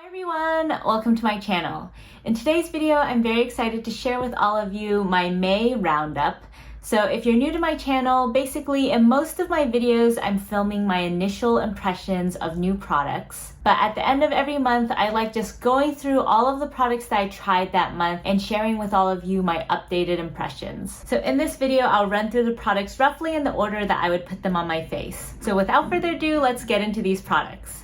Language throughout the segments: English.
Hi everyone, welcome to my channel. In today's video, I'm very excited to share with all of you my May roundup. So if you're new to my channel, basically in most of my videos, I'm filming my initial impressions of new products. But at the end of every month, I like just going through all of the products that I tried that month and sharing with all of you my updated impressions. So in this video, I'll run through the products roughly in the order that I would put them on my face. So without further ado, let's get into these products.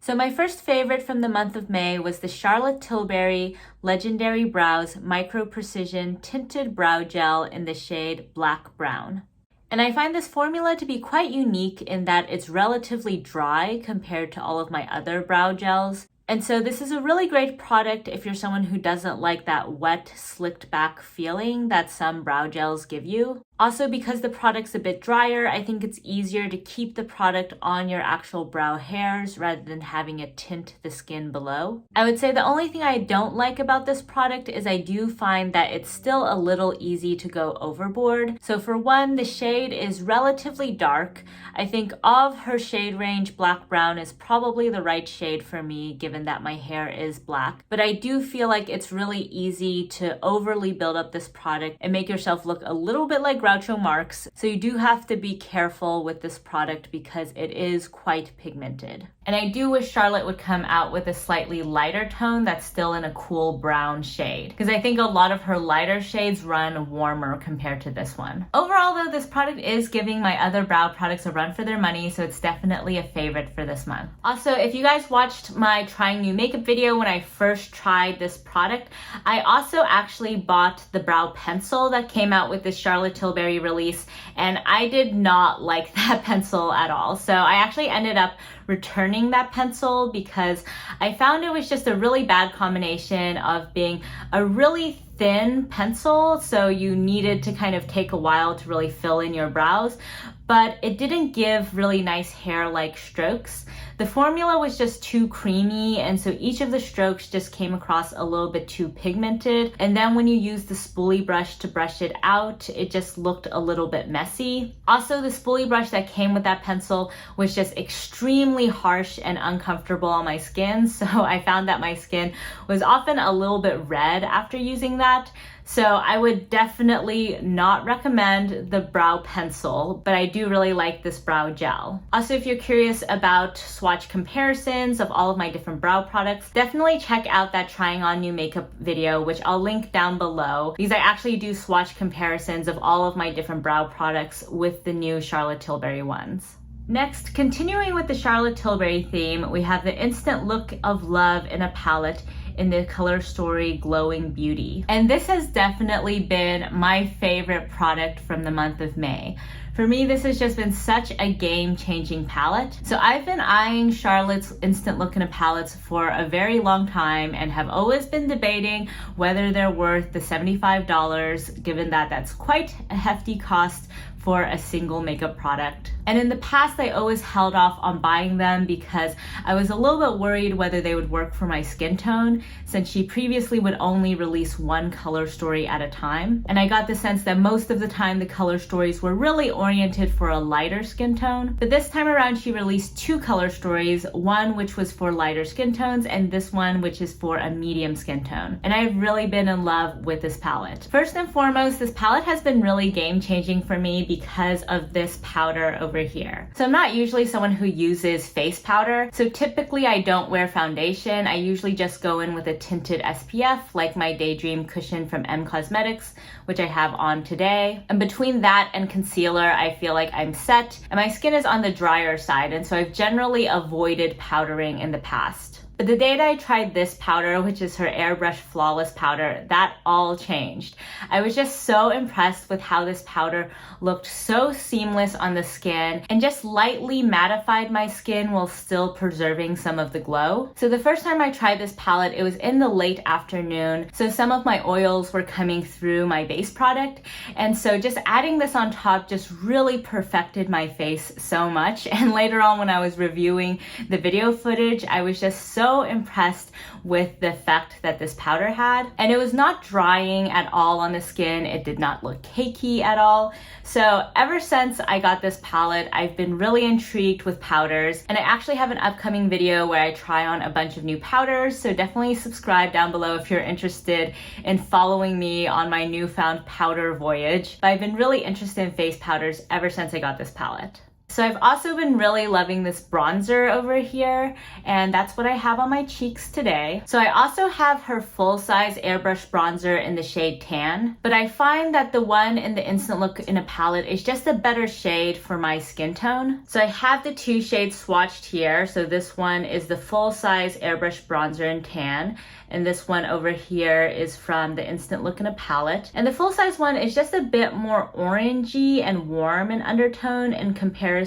So my first favorite from the month of May was the Charlotte Tilbury Legendary Brows Micro Precision Tinted Brow Gel in the shade Black Brown. And I find this formula to be quite unique in that it's relatively dry compared to all of my other brow gels. And so this is a really great product if you're someone who doesn't like that wet, slicked back feeling that some brow gels give you. Also, because the product's a bit drier, I think it's easier to keep the product on your actual brow hairs rather than having it tint the skin below. I would say the only thing I don't like about this product is I do find that it's still a little easy to go overboard. So for one, the shade is relatively dark. I think of her shade range, Black Brown is probably the right shade for me given that my hair is black. But I do feel like it's really easy to overly build up this product and make yourself look a little bit like Groucho Marx, so you do have to be careful with this product because it is quite pigmented. And I do wish Charlotte would come out with a slightly lighter tone that's still in a cool brown shade, because I think a lot of her lighter shades run warmer compared to this one. Overall though, this product is giving my other brow products a run for their money, so it's definitely a favorite for this month. Also, if you guys watched my trying new makeup video when I first tried this product, I also actually bought the brow pencil that came out with this Charlotte Tilbury release, and I did not like that pencil at all. So I actually ended up returning that pencil because I found it was just a really bad combination of being a really thin pencil, so you needed to kind of take a while to really fill in your brows, but it didn't give really nice hair-like strokes. The formula was just too creamy, and so each of the strokes just came across a little bit too pigmented. And then when you use the spoolie brush to brush it out, it just looked a little bit messy. Also, the spoolie brush that came with that pencil was just extremely harsh and uncomfortable on my skin. So I found that my skin was often a little bit red after using that. So I would definitely not recommend the brow pencil, but I do really like this brow gel. Also, if you're curious about swatch comparisons of all of my different brow products, definitely check out that trying on new makeup video, which I'll link down below, because I actually do swatch comparisons of all of my different brow products with the new Charlotte Tilbury ones. Next, continuing with the Charlotte Tilbury theme, we have the Instant Look of Love in a palette in the Color Story Glowing Beauty. And this has definitely been my favorite product from the month of May. For me, this has just been such a game-changing palette. So I've been eyeing Charlotte's Instant Look in a palettes for a very long time and have always been debating whether they're worth the $75, given that that's quite a hefty cost for a single makeup product. And in the past, I always held off on buying them because I was a little bit worried whether they would work for my skin tone, since she previously would only release one color story at a time. And I got the sense that most of the time the color stories were really oriented for a lighter skin tone. But this time around, she released two color stories, one which was for lighter skin tones and this one which is for a medium skin tone. And I've really been in love with this palette. First and foremost, this palette has been really game-changing for me because of this powder over here. So I'm not usually someone who uses face powder, so typically I don't wear foundation. I usually just go in with a tinted SPF like my Daydream Cushion from M Cosmetics, which I have on today. And between that and concealer, I feel like I'm set, and my skin is on the drier side, and so I've generally avoided powdering in the past. But the day that I tried this powder, which is her Airbrush Flawless Powder, that all changed. I was just so impressed with how this powder looked so seamless on the skin and just lightly mattified my skin while still preserving some of the glow. So the first time I tried this palette, it was in the late afternoon, so some of my oils were coming through my base product, and so just adding this on top just really perfected my face so much. And later on when I was reviewing the video footage, I was just so so impressed with the effect that this powder had. And it was not drying at all on the skin. It did not look cakey at all. So ever since I got this palette, I've been really intrigued with powders. And I actually have an upcoming video where I try on a bunch of new powders. So definitely subscribe down below if you're interested in following me on my newfound powder voyage. But I've been really interested in face powders ever since I got this palette. So I've also been really loving this bronzer over here, and that's what I have on my cheeks today. So I also have her full-size airbrush bronzer in the shade Tan, but I find that the one in the Instant Look in a palette is just a better shade for my skin tone. So I have the two shades swatched here. So this one is the full-size airbrush bronzer in Tan, and this one over here is from the Instant Look in a palette. And the full-size one is just a bit more orangey and warm in undertone in comparison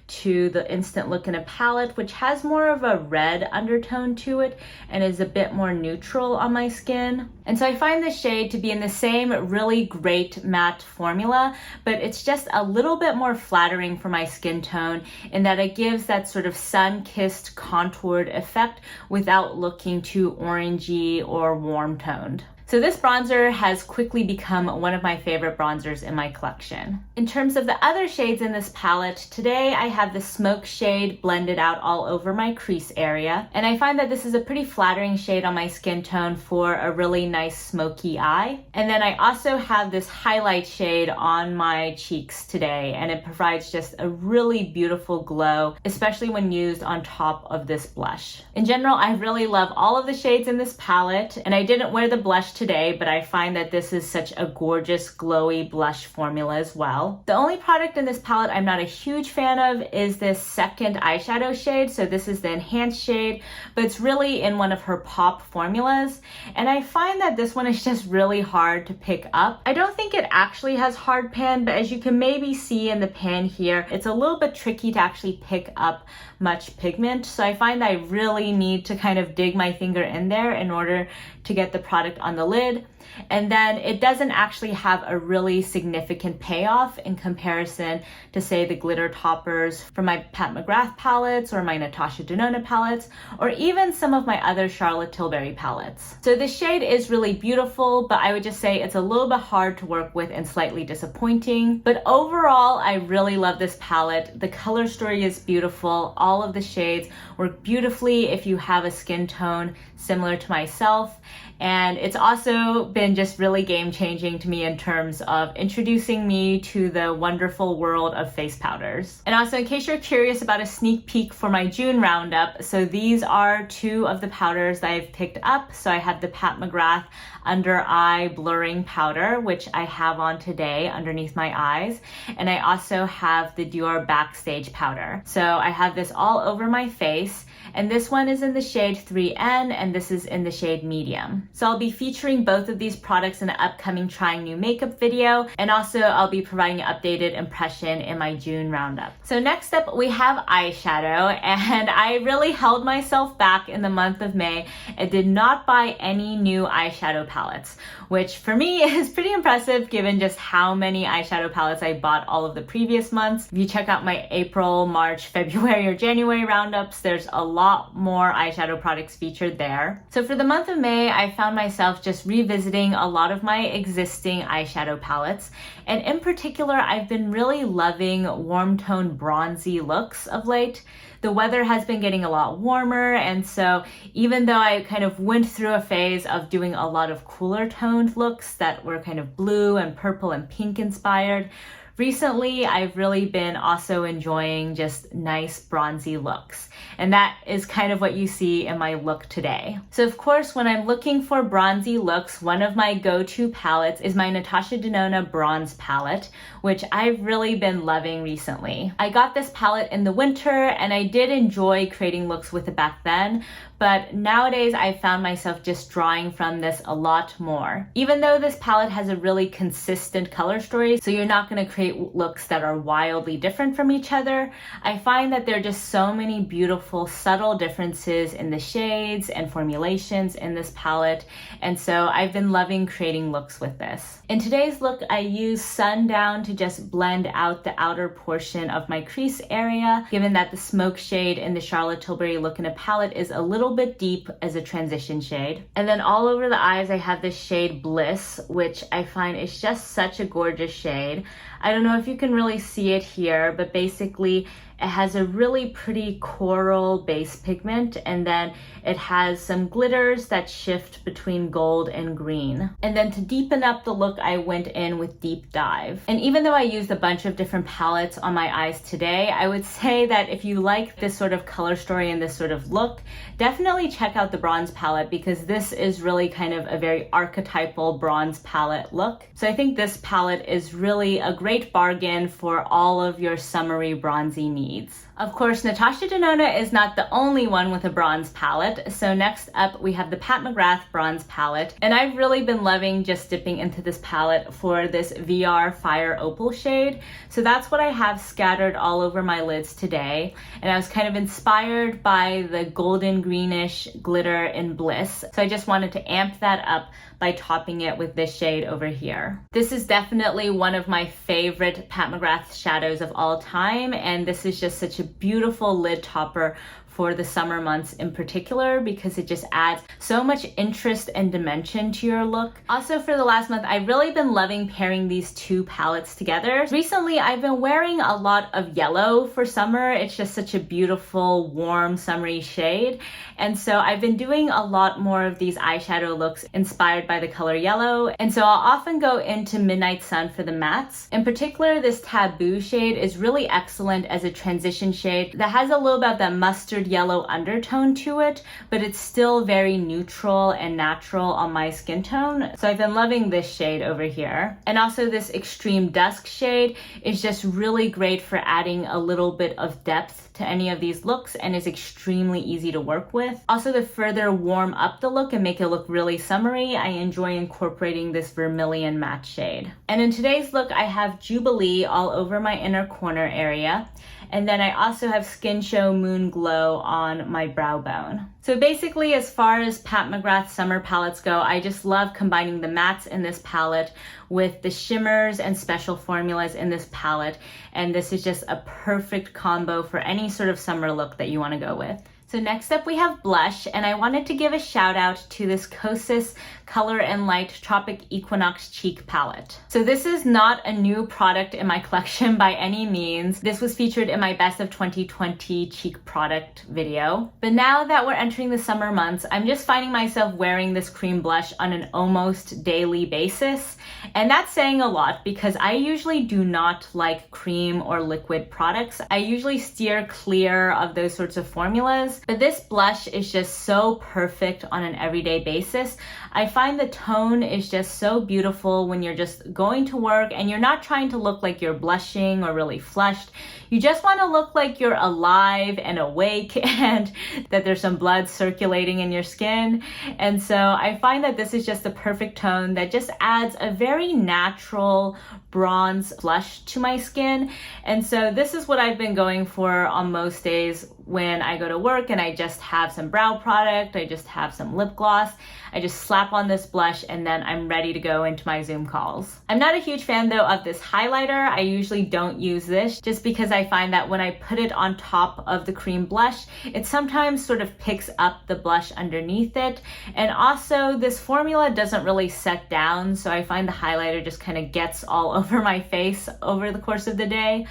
to the Instant Look in a palette, which has more of a red undertone to it and is a bit more neutral on my skin. And so I find this shade to be in the same really great matte formula, but it's just a little bit more flattering for my skin tone in that it gives that sort of sun-kissed contoured effect without looking too orangey or warm toned. So this bronzer has quickly become one of my favorite bronzers in my collection. In terms of the other shades in this palette, today I have the Smoke shade blended out all over my crease area. And I find that this is a pretty flattering shade on my skin tone for a really nice smoky eye. And then I also have this highlight shade on my cheeks today, and it provides just a really beautiful glow, especially when used on top of this blush. In general, I really love all of the shades in this palette, and I didn't wear the blush today, but I find that this is such a gorgeous glowy blush formula as well. The only product in this palette I'm not a huge fan of is this second eyeshadow shade. So this is the enhanced shade, but it's really in one of her pop formulas. And I find that this one is just really hard to pick up. I don't think it actually has hard pan, but as you can maybe see in the pan here, it's a little bit tricky to actually pick up much pigment. So I find that I really need to kind of dig my finger in there in order to get the product on the lid. And then it doesn't actually have a really significant payoff in comparison to, say, the glitter toppers from my Pat McGrath palettes or my Natasha Denona palettes, or even some of my other Charlotte Tilbury palettes. So this shade is really beautiful, but I would just say it's a little bit hard to work with and slightly disappointing. But overall, I really love this palette. The color story is beautiful. All of the shades work beautifully if you have a skin tone similar to myself. And it's also been just really game-changing to me in terms of introducing me to the wonderful world of face powders. And also, in case you're curious about a sneak peek for my June roundup, so these are two of the powders that I've picked up. So I have the Pat McGrath Under Eye Blurring Powder, which I have on today underneath my eyes. And I also have the Dior Backstage Powder. So I have this all over my face. And this one is in the shade 3N, and this is in the shade Medium. So I'll be featuring both of these products in an upcoming trying new makeup video, and also I'll be providing an updated impression in my June roundup. So next up we have eyeshadow, and I really held myself back in the month of May and did not buy any new eyeshadow palettes, which for me is pretty impressive given just how many eyeshadow palettes I bought all of the previous months. If you check out my April, March, February, or January roundups, there's a lot more eyeshadow products featured there. So for the month of May, I found myself just revisiting a lot of my existing eyeshadow palettes. And in particular, I've been really loving warm tone bronzy looks of late. The weather has been getting a lot warmer, and so even though I kind of went through a phase of doing a lot of cooler toned looks that were kind of blue and purple and pink inspired, recently, I've really been also enjoying just nice bronzy looks. And that is kind of what you see in my look today. So of course, when I'm looking for bronzy looks, one of my go-to palettes is my Natasha Denona Bronze palette, which I've really been loving recently. I got this palette in the winter, and I did enjoy creating looks with it back then, but nowadays I found myself just drawing from this a lot more. Even though this palette has a really consistent color story, so you're not going to create looks that are wildly different from each other, I find that there are just so many beautiful subtle differences in the shades and formulations in this palette, and so I've been loving creating looks with this. In today's look, I use Sundown to just blend out the outer portion of my crease area, given that the Smoke shade in the Charlotte Tilbury Look in a palette is a little little bit deep as a transition shade. And then all over the eyes, I have this shade Bliss, which I find is just such a gorgeous shade. I don't know if you can really see it here, but basically it has a really pretty coral base pigment, and then it has some glitters that shift between gold and green. And then to deepen up the look, I went in with Deep Dive. And even though I used a bunch of different palettes on my eyes today, I would say that if you like this sort of color story and this sort of look, definitely check out the bronze palette, because this is really kind of a very archetypal bronze palette look. So I think this palette is really a great bargain for all of your summery bronzy needs. Of course, Natasha Denona is not the only one with a bronze palette. So next up, we have the Pat McGrath bronze palette. And I've really been loving just dipping into this palette for this VR Fire Opal shade. So that's what I have scattered all over my lids today. And I was kind of inspired by the golden greenish glitter in Bliss. So I just wanted to amp that up by topping it with this shade over here. This is definitely one of my favorite Pat McGrath shadows of all time, and this is just such a beautiful lid topper for the summer months in particular, because it just adds so much interest and dimension to your look. Also, for the last month, I've really been loving pairing these two palettes together. Recently, I've been wearing a lot of yellow for summer. It's just such a beautiful, warm, summery shade. And so I've been doing a lot more of these eyeshadow looks inspired by the color yellow. And so I'll often go into Midnight Sun for the mattes. In particular, this Taboo shade is really excellent as a transition shade that has a little bit of that mustard yellow undertone to it, but it's still very neutral and natural on my skin tone. So I've been loving this shade over here. And also this Extreme Dusk shade is just really great for adding a little bit of depth to any of these looks and is extremely easy to work with. Also, to further warm up the look and make it look really summery, I enjoy incorporating this Vermilion matte shade. And in today's look, I have Jubilee all over my inner corner area. And then I also have Skin Show Moon Glow on my brow bone. So basically, as far as Pat McGrath summer palettes go, I just love combining the mattes in this palette with the shimmers and special formulas in this palette. And this is just a perfect combo for any sort of summer look that you want to go with. So next up we have blush, and I wanted to give a shout out to this Kosas Color and Light Tropic Equinox Cheek Palette. So this is not a new product in my collection by any means. This was featured in my Best of 2020 cheek product video. But now that we're entering the summer months, I'm just finding myself wearing this cream blush on an almost daily basis. And that's saying a lot, because I usually do not like cream or liquid products. I usually steer clear of those sorts of formulas. But this blush is just so perfect on an everyday basis. I find the tone is just so beautiful when you're just going to work and you're not trying to look like you're blushing or really flushed. You just want to look like you're alive and awake and that there's some blood circulating in your skin. And so I find that this is just the perfect tone that just adds a very natural bronze blush to my skin. And so this is what I've been going for on most days when I go to work and I just have some brow product, I just have some lip gloss, I just slap on this blush and then I'm ready to go into my Zoom calls. I'm not a huge fan though of this highlighter. I usually don't use this just because I find that when I put it on top of the cream blush, it sometimes sort of picks up the blush underneath it. And also this formula doesn't really set down, so I find the highlighter just kind of gets all over my face over the course of the day.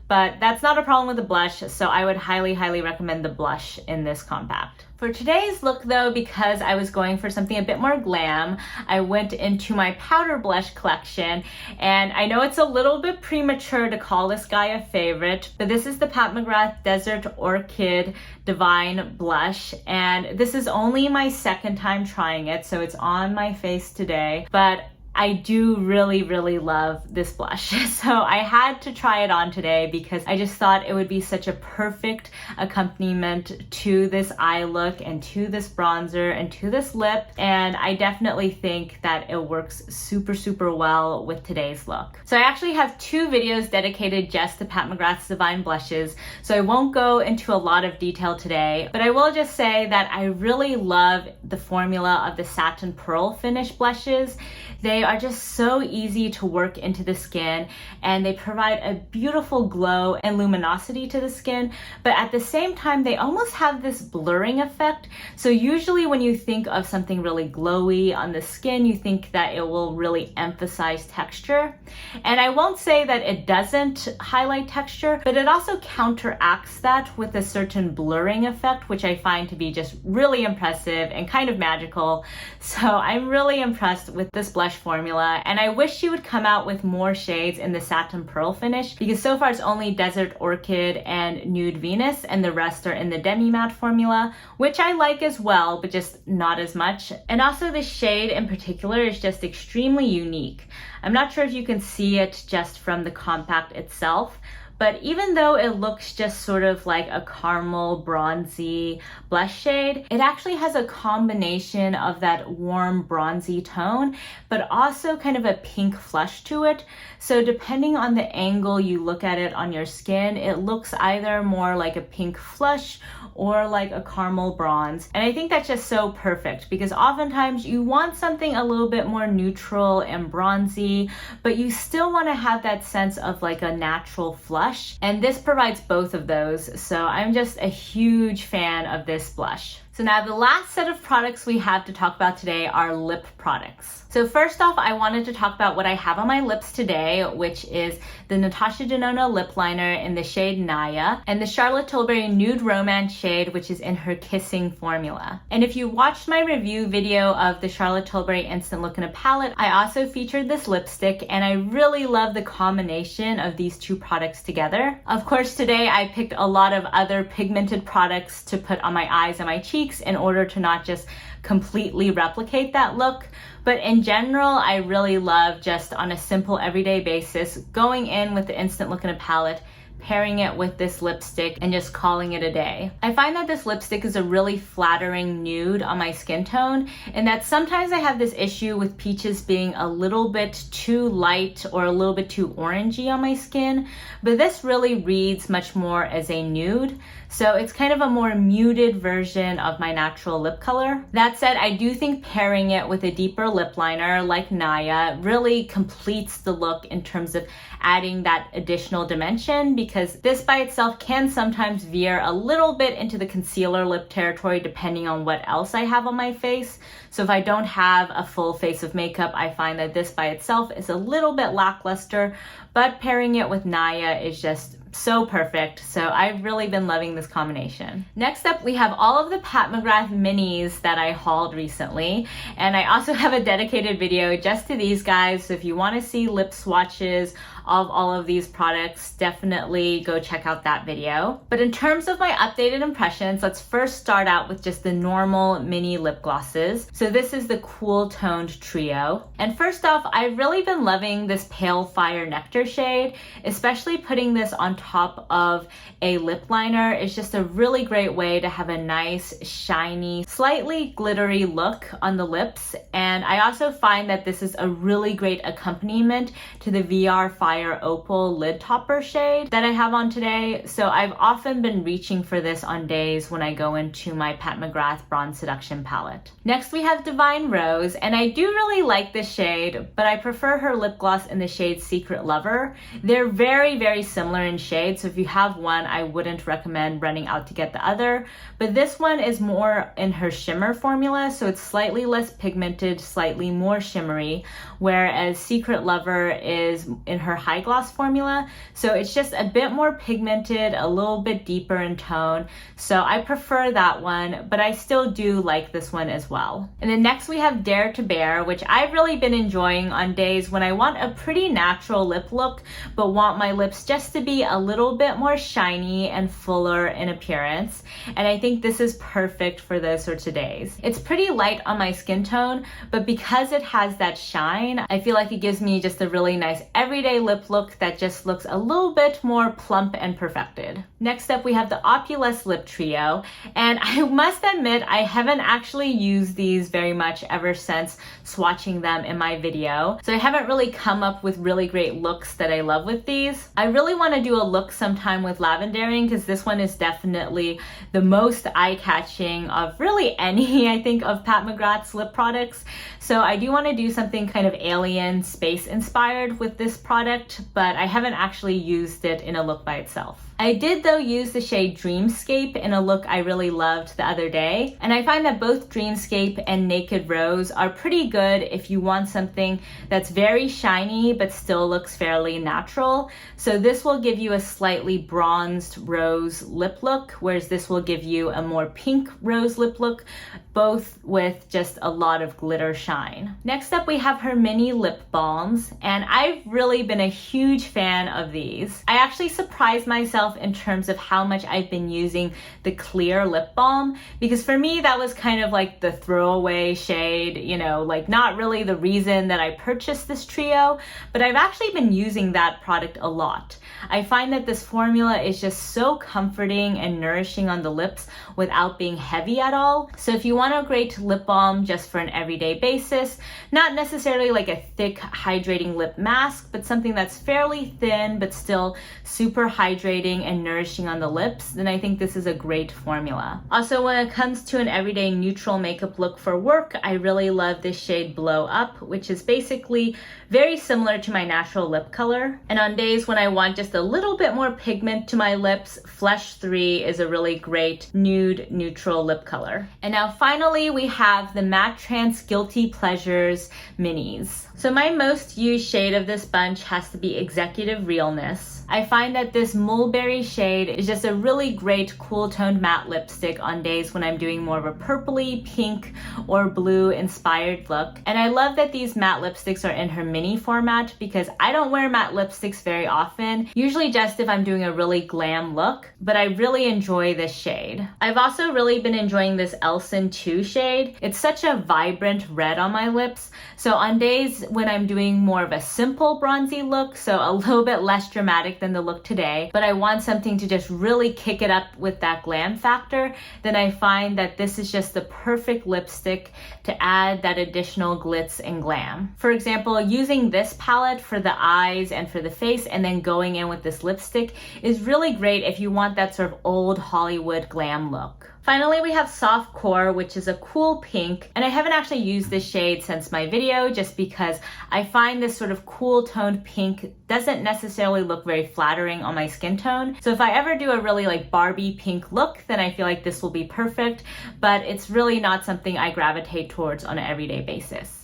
But that's not a problem with the blush, so I would highly, highly recommend the blush in this compact. For today's look though, because I was going for something a bit more glam, I went into my powder blush collection, and I know it's a little bit premature to call this guy a favorite, but this is the Pat McGrath Desert Orchid Divine Blush, and this is only my second time trying it, so it's on my face today, but I do really, really love this blush. So I had to try it on today because I just thought it would be such a perfect accompaniment to this eye look and to this bronzer and to this lip. And I definitely think that it works super, super well with today's look. So I actually have two videos dedicated just to Pat McGrath's Divine Blushes. So I won't go into a lot of detail today, but I will just say that I really love the formula of the Satin Pearl Finish blushes. They are just so easy to work into the skin, and they provide a beautiful glow and luminosity to the skin, but at the same time, they almost have this blurring effect. So usually when you think of something really glowy on the skin, you think that it will really emphasize texture. And I won't say that it doesn't highlight texture, but it also counteracts that with a certain blurring effect, which I find to be just really impressive and kind of magical. So I'm really impressed with this blush formula, and I wish she would come out with more shades in the satin pearl finish, because so far it's only Desert Orchid and Nude Venus, and the rest are in the demi matte formula, which I like as well, but just not as much. And also the shade in particular is just extremely unique. I'm not sure if you can see it just from the compact itself, but even though it looks just sort of like a caramel bronzy blush shade, it actually has a combination of that warm bronzy tone, but also kind of a pink flush to it. So depending on the angle you look at it on your skin, it looks either more like a pink flush or like a caramel bronze. And I think that's just so perfect, because oftentimes you want something a little bit more neutral and bronzy, but you still want to have that sense of like a natural flush. And this provides both of those. So I'm just a huge fan of this blush. So now the last set of products we have to talk about today are lip products. So first off, I wanted to talk about what I have on my lips today, which is the Natasha Denona lip liner in the shade Naya, and the Charlotte Tilbury Nude Romance shade, which is in her Kissing formula. And if you watched my review video of the Charlotte Tilbury Instant Look in a Palette, I also featured this lipstick, and I really love the combination of these two products together. Of course, today I picked a lot of other pigmented products to put on my eyes and my cheeks in order to not just completely replicate that look. But in general, I really love, just on a simple everyday basis, going in with the Instant Look in a Palette, pairing it with this lipstick, and just calling it a day. I find that this lipstick is a really flattering nude on my skin tone, and that sometimes I have this issue with peaches being a little bit too light or a little bit too orangey on my skin, but this really reads much more as a nude. So it's kind of a more muted version of my natural lip color. That said, I do think pairing it with a deeper lip liner like Naya really completes the look in terms of adding that additional dimension, because this by itself can sometimes veer a little bit into the concealer lip territory depending on what else I have on my face. So if I don't have a full face of makeup, I find that this by itself is a little bit lackluster, but pairing it with Naya is just so perfect. So I've really been loving this combination. Next up, we have all of the Pat McGrath minis that I hauled recently, and I also have a dedicated video just to these guys. So if you want to see lip swatches of all of these products, definitely go check out that video. But in terms of my updated impressions, let's first start out with just the normal mini lip glosses. So this is the Cool Toned Trio. And first off, I've really been loving this Pale Fire Nectar shade, especially putting this on top of a lip liner is just a really great way to have a nice, shiny, slightly glittery look on the lips. And I also find that this is a really great accompaniment to the VR Fire Opal Lid Topper shade that I have on today. So I've often been reaching for this on days when I go into my Pat McGrath Bronze Seduction palette. Next we have Divine Rose, and I do really like this shade, but I prefer her lip gloss in the shade Secret Lover. They're very, very similar in shade, so if you have one, I wouldn't recommend running out to get the other. But this one is more in her shimmer formula, so it's slightly less pigmented, slightly more shimmery, whereas Secret Lover is in her high gloss formula, so it's just a bit more pigmented, a little bit deeper in tone. So I prefer that one, but I still do like this one as well. And then next we have Dare to Bear, which I've really been enjoying on days when I want a pretty natural lip look, but want my lips just to be a little bit more shiny and fuller in appearance. And I think this is perfect for those sorts of days. It's pretty light on my skin tone, but because it has that shine, I feel like it gives me just a really nice everyday lip lip look that just looks a little bit more plump and perfected. Next up, we have the Opulous Lip Trio, and I must admit I haven't actually used these very much ever since swatching them in my video, so I haven't really come up with really great looks that I love with these. I really want to do a look sometime with lavendering because this one is definitely the most eye-catching of really any, I think, of Pat McGrath's lip products. So I do want to do something kind of alien space inspired with this product, but I haven't actually used it in a look by itself. I did though use the shade Dreamscape in a look I really loved the other day, and I find that both Dreamscape and Naked Rose are pretty good if you want something that's very shiny but still looks fairly natural. So this will give you a slightly bronzed rose lip look, whereas this will give you a more pink rose lip look, both with just a lot of glitter shine. Next up, we have her mini lip balms, and I've really been a huge fan of these. I actually surprised myself in terms of how much I've been using the clear lip balm, because for me that was kind of like the throwaway shade, you know, like not really the reason that I purchased this trio, but I've actually been using that product a lot. I find that this formula is just so comforting and nourishing on the lips without being heavy at all. So if you want a great lip balm just for an everyday basis, not necessarily like a thick hydrating lip mask, but something that's fairly thin but still super hydrating and nourishing on the lips, then I think this is a great formula. Also, when it comes to an everyday neutral makeup look for work, I really love this shade Blow Up, which is basically very similar to my natural lip color. And on days when I want just a little bit more pigment to my lips, Flesh 3 is a really great nude neutral lip color. And now finally, we have the Matte Trance Guilty Pleasures minis. So my most used shade of this bunch has to be Executive Realness. I find that this mulberry shade is just a really great cool toned matte lipstick on days when I'm doing more of a purpley, pink, or blue inspired look. And I love that these matte lipsticks are in her mini format because I don't wear matte lipsticks very often, usually just if I'm doing a really glam look, but I really enjoy this shade. I've also really been enjoying this Elson 2 shade. It's such a vibrant red on my lips, so on days when I'm doing more of a simple bronzy look, so a little bit less dramatic than the look today, but I want something to just really kick it up with that glam factor, then I find that this is just the perfect lipstick to add that additional glitz and glam. For example, using this palette for the eyes and for the face and then going in with this lipstick is really great if you want that sort of old Hollywood glam look. Finally, we have Soft Core, which is a cool pink, and I haven't actually used this shade since my video just because I find this sort of cool toned pink doesn't necessarily look very flattering on my skin tone. So if I ever do a really like Barbie pink look, then I feel like this will be perfect, but it's really not something I gravitate towards on an everyday basis.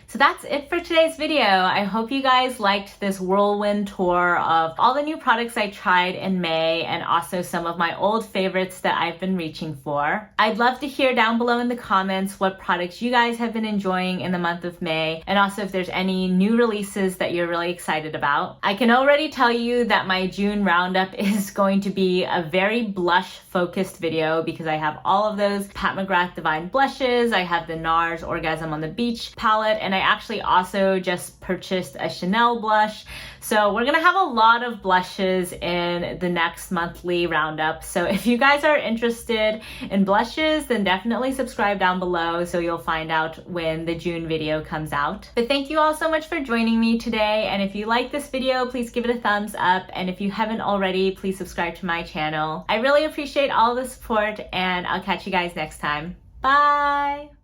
So that's it for today's video. I hope you guys liked this whirlwind tour of all the new products I tried in May and also some of my old favorites that I've been reaching for. I'd love to hear down below in the comments what products you guys have been enjoying in the month of May, and also if there's any new releases that you're really excited about. I can already tell you that my June roundup is going to be a very blush focused video because I have all of those Pat McGrath Divine blushes, I have the NARS Orgasm on the Beach palette, and I actually also just purchased a Chanel blush. So we're gonna have a lot of blushes in the next monthly roundup. So if you guys are interested in blushes, then definitely subscribe down below so you'll find out when the June video comes out. But thank you all so much for joining me today. And if you like this video, please give it a thumbs up. And if you haven't already, please subscribe to my channel. I really appreciate all the support, and I'll catch you guys next time. Bye!